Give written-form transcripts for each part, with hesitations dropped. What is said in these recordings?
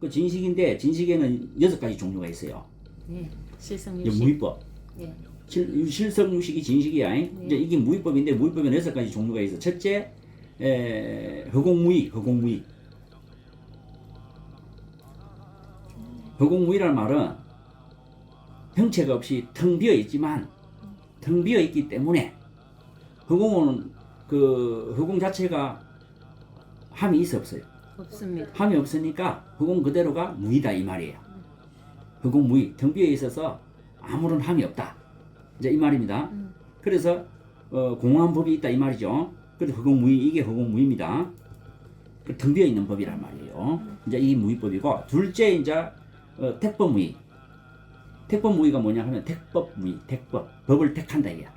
그 진식인데 진식에는 6가지 종류가 있어요. 네. 실성 이제 유식. 무위법. 네. 실성유식이 진식이야. 이제 이게 무위법인데 무위법에 6가지 종류가 있어. 첫째, 허공무위, 허공무위. 허공무위라는 말은 형체가 없이 텅 비어 있지만 텅 비어 있기 때문에 허공은 그 허공 자체가 함이 있어 없어요. 없습니다. 함이 없으니까 허공 그대로가 무위다 이 말이에요. 허공무위, 텅 비어 있어서 아무런 함이 없다. 이제 이 말입니다. 그래서 공허한 법이 있다 이 말이죠. 그래서 허공무위, 이게 허공무위입니다. 그 텅 비어 있는 법이란 말이에요. 이제 이 무위법이고, 둘째 이제 택법무위. 택법무위가 뭐냐 하면 택법무위, 택법, 법을 택한다 이게.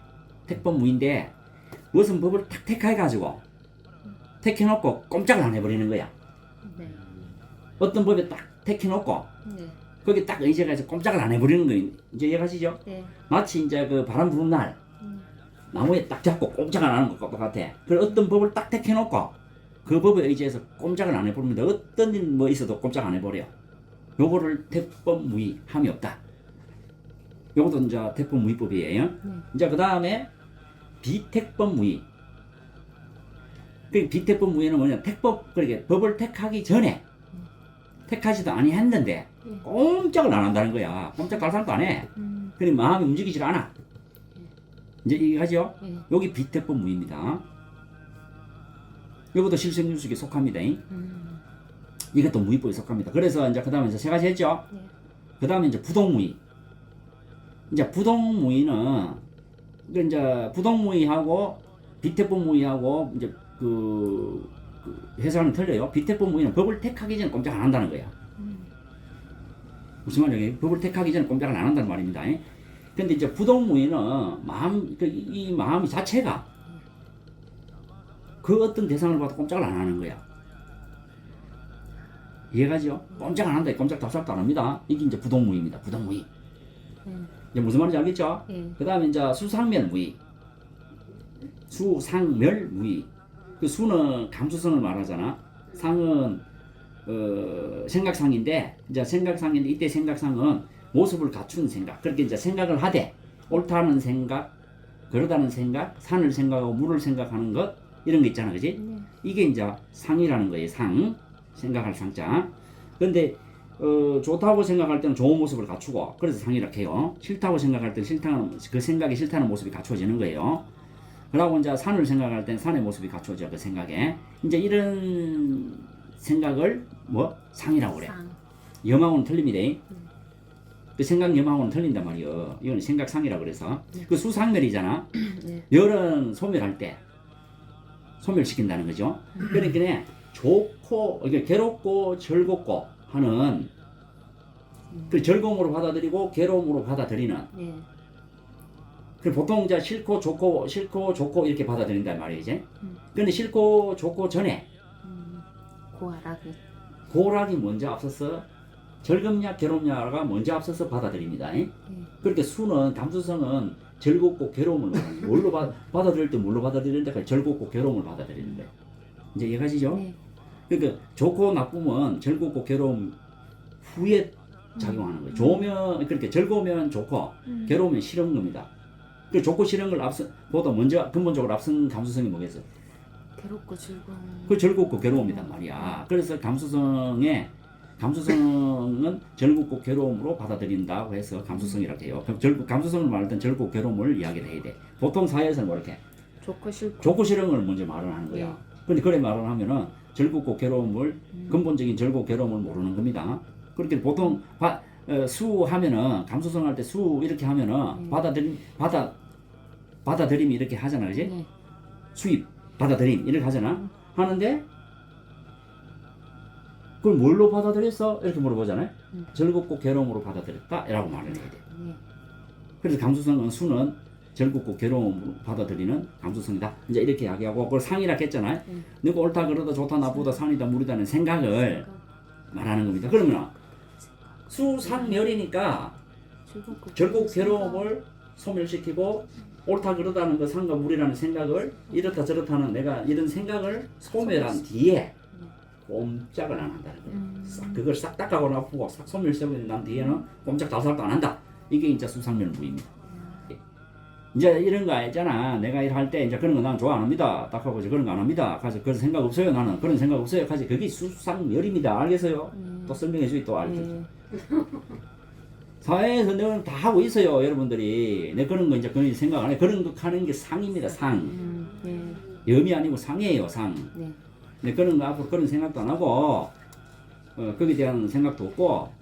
택법무위인데 무슨 법을 탁 택해가지고 택해놓고 꼼짝을 안 해버리는 거야. 네. 어떤 법에 딱 택해놓고 네. 거기 딱 의지가 해서 꼼짝을 안 해버리는 거예요. 이제 이해가시죠? 네. 마치 이제 그 바람 부는 날 나무에 딱 잡고 꼼짝을 안 하는 것과 똑같아. 그 어떤 법을 딱 택해놓고 그 법에 의지해서 꼼짝을 안 해버립니다. 어떤 일 뭐 있어도 꼼짝 안 해버려. 요거를 택법무위, 함이 없다. 요것도 이제 택법무위법이에요. 이제 그 다음에 비택법무위. 그 비택법무위는 뭐냐? 택법, 그러게 법을 택하기 전에 택하지도 아니했는데 꼼짝을 안 한다는 거야. 꼼짝 달싹도 안 해. 그러니 마음이 움직이질 않아. 이제 이해하죠? 여기 비택법무위입니다. 이것도 실생유식에 속합니다. 이것도 무위법에 속합니다. 그래서 이제 그 다음에 이제 3가지 했죠? 그 다음에 이제 부동무위. 이제 부동무위는 이제 부동무위하고 비택법무위하고 이제 그 해석은 틀려요. 비택법무위는 법을 택하기 전에 꼼짝 안 한다는 거야. 무슨 말이에요? 법을 택하기 전에 꼼짝을 안 한다는 말입니다. 근데 이제 부동무위는 이 마음 자체가 그 어떤 대상을 봐도 꼼짝을 안 하는 거야. 이해가죠? 꼼짝 안 한다. 꼼짝 답답도 안 합니다. 이게 이제 부동무위입니다. 부동무위. 이제 무슨 말인지 알겠죠? 그 다음에 이제 수상멸무위. 수상멸무위. 그 수는 감수성을 말하잖아. 상은 생각상인데, 이제 생각상인데 이때 생각상은 모습을 갖춘 생각. 그렇게 이제 생각을 하되 옳다는 생각, 그러다는 생각, 산을 생각하고 물을 생각하는 것 이런 거 있잖아, 그지? 이게 이제 상이라는 거예요. 상, 생각할 상자. 그런데 좋다고 생각할 때는 좋은 모습을 갖추고 그래서 상이라고 해요. 싫다고 생각할 때는 싫다는 그 생각이 싫다는 모습이 갖춰지는 거예요. 그러고 이제 산을 생각할 때는 산의 모습이 갖춰져 그 생각에. 이제 이런 생각을 뭐 상이라고 그래. 염하고는 틀립니다. 그 생각 염하고는 틀린단 말이에요. 이건 생각상이라고 그래서. 그 수상멸이잖아. 열은 소멸할 때 소멸시킨다는 거죠. 그러니까 좋고 괴롭고 즐겁고 하는 그 즐거움으로 받아들이고 괴로움으로 받아들이는. 그 보통 이제 싫고 좋고 이렇게 받아들인단 말이지. 그런데 싫고 좋고 전에 고락이 먼저 앞서서 즐겁냐 괴롭냐가 먼저 앞서서 받아들입니다. 그렇게 수는 감수성은 즐겁고 괴로움을 뭘로 받아들일 때 뭘로 받아들이는데 즐겁고 괴로움을 받아들이는 거예요. 이제 이해가시죠? 그러니까 좋고 나쁨은 즐겁고 괴로움 후에 작용하는 거예요. 좋으면 그렇게 즐거우면 좋고 괴로우면 싫은 겁니다. 그 좋고 싫은 걸 보다 먼저 근본적으로 앞선 감수성이 뭐겠어? 괴롭고 즐거움. 그 즐겁고 괴로움이란 말이야. 그래서 감수성은 즐겁고 괴로움으로 받아들인다고 해서 감수성이라고 해요. 감수성을 말할 땐 즐겁고 괴로움을 이야기를 해야 돼. 보통 사회에서는 뭐 이렇게 좋고 싫은 걸 먼저 말을 하는 거야. 근데 그래 말을 하면은 즐겁고 괴로움을 근본적인 즐겁고 괴로움을 모르는 겁니다. 그렇게 보통 수하면은 감수성 할 때 수 이렇게 하면은 받아들임 이렇게 하잖아, 그지? 수입 받아들임 이렇게 하잖아. 하는데 그걸 뭘로 받아들였어? 이렇게 물어보잖아요. 즐겁고 괴로움으로 받아들였다 라고 말을 해야 돼. 그래서 감수성은 수는 즐겁고 괴로움으로 받아들이는 감수성이다. 이제 이렇게 이야기하고 그걸 상이라 했잖아요. 누가 옳다 그러다 좋다 나쁘다 산이다 물이다는 생각을 말하는 겁니다. 그러면 수상멸이니까 즐겁고 괴로움을 소멸시키고 옳다 그러다는 그 산과 물이라는 생각을 이렇다 저렇다는 내가 이런 생각을 소멸한 뒤에 꼼짝을 안 한다는 거예요. 그걸 싹 닦아고 나쁘고 싹 소멸시키고 난 뒤에는 꼼짝 다살도 안 한다. 이게 이제 수상멸무입니다. 이제 이런 거 있잖아. 내가 일할 때 이제 그런 거 나는 좋아 안 합니다. 딱 하고 그런 거 안 합니다. 가서 그런 생각 없어요. 나는 그런 생각 없어요. 가서 그게 수상멸입니다. 알겠어요? 또 설명해 주기 또 알겠죠. 사회에서 내가 다 하고 있어요. 여러분들이 내 그런 거 이제 그런 생각 안 해. 그런 거 하는 게 상입니다. 상. 염이 아니고 상이에요. 상. 네, 그런 거 앞으로 그런 생각도 안 하고 거기에 대한 생각도 없고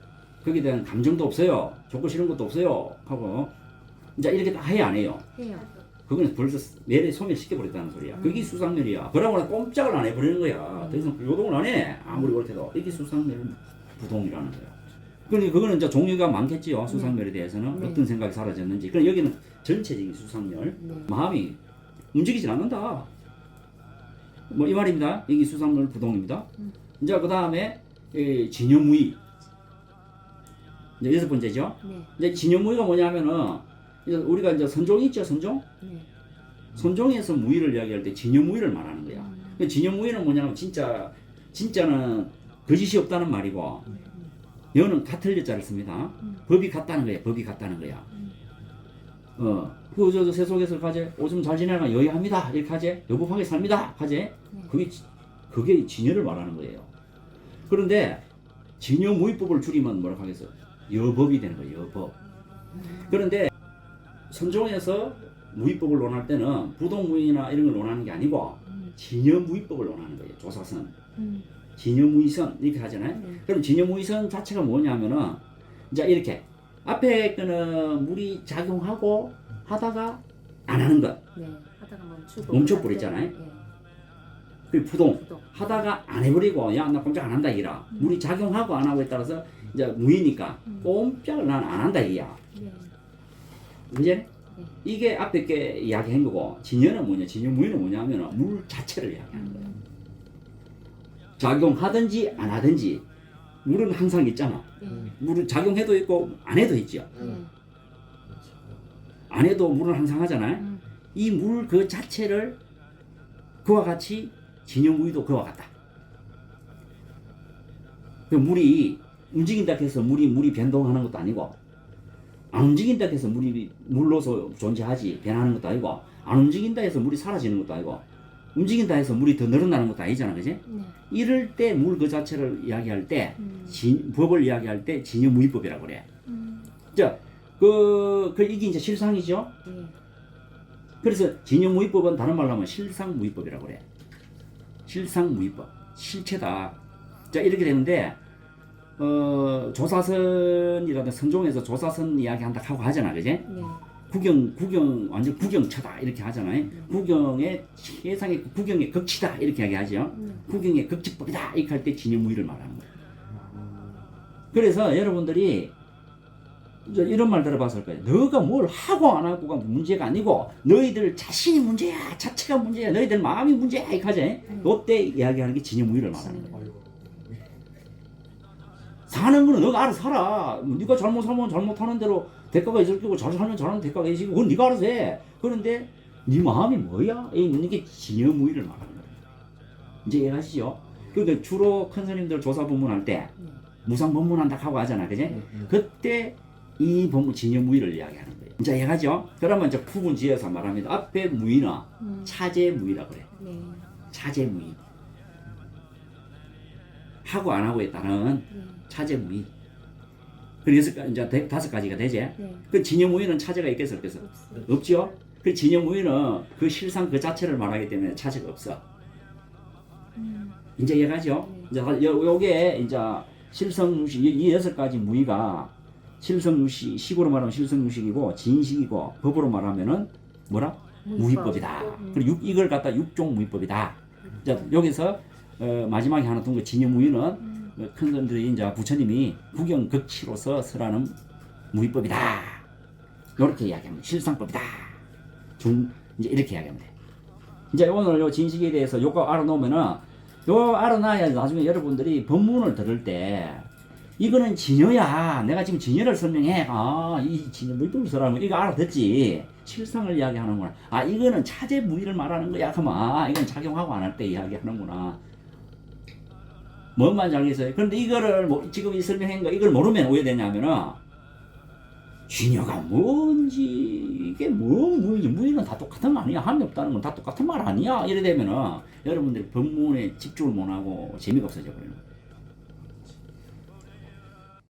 거기에 대한 감정도 없어요. 좋고 싫은 것도 없어요. 하고 이제 이렇게 다 해야 안 해요. 해요. 그거는 벌써 매를 소멸시켜버렸다는 소리야. 그게 수상멸이야. 그러고는 꼼짝을 안 해버리는 거야. 더 이상 요동을 안 해. 아무리 그렇대도. 이게 수상멸 부동이라는 거야. 그러니 그거는 이제 종류가 많겠지요. 수상멸에 대해서는 어떤 생각이 사라졌는지. 그럼 여기는 전체적인 수상멸. 마음이 움직이질 않는다. 뭐 이 말입니다. 여기 수상멸 부동입니다. 이제 그 다음에 진여무의. 이제 여섯 번째죠. 이제 진여무의가 뭐냐면은 이제 우리가 이제 선종이 있죠. 선종. 선종에서 무의를 이야기할 때 진여무의를 말하는 거야. 진여무의는 뭐냐면 진짜는 거짓이 없다는 말이고 여는 같을 여자를 씁니다. 법이 같다는 거야. 법이 같다는 거야. 저 세속에서 가재 오줌 잘 지내가 여의합니다. 이렇게 하재 여법하게 삽니다. 하재 그게 진여를 말하는 거예요. 그런데 진여무의법을 줄이면 뭐라고 하겠어? 여법이 되는 거예요. 여법. 그런데 선종에서 무의법을 논할 때는 부동무의나 이런 걸 논하는 게 아니고 진여무의법을 논하는 거예요. 조사선. 진여무의선 이렇게 하잖아요. 그럼 진여무의선 자체가 뭐냐면은 이제 이렇게 앞에 거는 물이 작용하고 하다가 안 하는 것. 하다가 멈춰버리잖아요. 그 부동. 하다가 안 해버리고 야 나 꼼짝 안 한다 이라. 물이 작용하고 안 하고에 따라서 이제 무의니까 꼼짝을 난 안 한다 이야. 이제 이게 앞에 게 이야기한 거고 진여는 뭐냐? 진여무의는 뭐냐면 물 자체를 이야기하는 거예요. 작용하든지 안 하든지 물은 항상 있잖아. 물은 작용해도 있고 안 해도 있죠. 안 해도 물은 항상 하잖아요. 이 물 그 자체를 그와 같이 진여무의도 그와 같다. 그 물이 움직인다 해서 물이 변동하는 것도 아니고 안 움직인다 해서 물이 물로서 존재하지 변하는 것도 아니고 안 움직인다 해서 물이 사라지는 것도 아니고 움직인다 해서 물이 더 늘어나는 것도 아니잖아. 그지? 이럴 때 물 그 자체를 이야기할 때 법을 이야기할 때 진여무의법이라고 그래. 자, 이게 이제 실상이죠. 그래서 진여무의법은 다른 말로 하면 실상무의법이라고 그래. 실상무의법. 실체다. 자, 이렇게 되는데 조사선이라든 선종에서 조사선 이야기한다 하고 하잖아. 그지? 완전 구경처다 이렇게 하잖아요. 구경의 세상의 구경의 극치다 이렇게 이야기하죠. 구경의 극치법이다 이렇게 할 때 진여무의를 말하는 거예요. 그래서 여러분들이 이런 말 들어봤을 거예요. 너가 뭘 하고 안 하고가 문제가 아니고 너희들 자신이 문제야. 자체가 문제야. 너희들 마음이 문제야 이렇게 하죠. 그때 이야기하는 게 진여무의를 말하는 거예요. 사는 거는 너가 알아서 살아. 네가 잘못 살면 잘못하는 대로 대가가 있을 거고 잘 살면 잘하는 대가가 있을 거고 그건 네가 알아서 해. 그런데 네 마음이 뭐야? 이게 진여무의를 말하는 거예요. 이제 이해하시죠? 그러니까 주로 큰 스님들 조사 법문할 때 무상 법문한다 하고 하잖아. 그지? 그때 이 법문 진여무의를 이야기하는 거예요. 이제 이해하죠? 그러면 이제 구분 지어서 말합니다. 앞에 무의는 차제무의라고 그래. 차제무의. 하고 안 하고에 따른 차제무의. 그래서 이제 다섯 가지가 되지. 그 진여무의는 차제가 있겠어 없겠어? 없죠. 그 진여무의는 그 실상 그 자체를 말하기 때문에 차제가 없어. 이제 이해가죠? 이제 요게 이제 실성유식 이 여섯 가지 무의가 실성유식 식으로 말하면 실성유식이고 진식이고 법으로 말하면은 뭐라? 무의법이다. 그리고 이걸 갖다 육종 무의법이다. 자 여기서 마지막에 하나 둔 거 진여무의는 큰 분들이 이제 부처님이 구경극치로서 설하는 무의법이다. 이렇게 이야기하면 실상법이다. 이제 이렇게 이야기하면 돼. 이제 오늘 요 진식에 대해서 요거 알아놓으면은 요 알아놔야 나중에 여러분들이 법문을 들을 때 이거는 진여야. 내가 지금 진여를 설명해. 이 진여 무의법을 설하는 거 이거 알아듣지. 실상을 이야기하는구나. 이거는 차제무의를 말하는 거야. 그러면 이건 작용하고 안 할 때 이야기하는구나. 뭔 말인지 알겠어요? 그런데 이거를 지금 이 설명한 거 이걸 모르면 오해되냐면은 진여가 뭔지 이게 뭐지 무의는 다 똑같은 거 아니야? 한이 없다는 건 다 똑같은 말 아니야? 이래 되면은 여러분들이 법문에 집중을 못하고 재미가 없어져 버려요.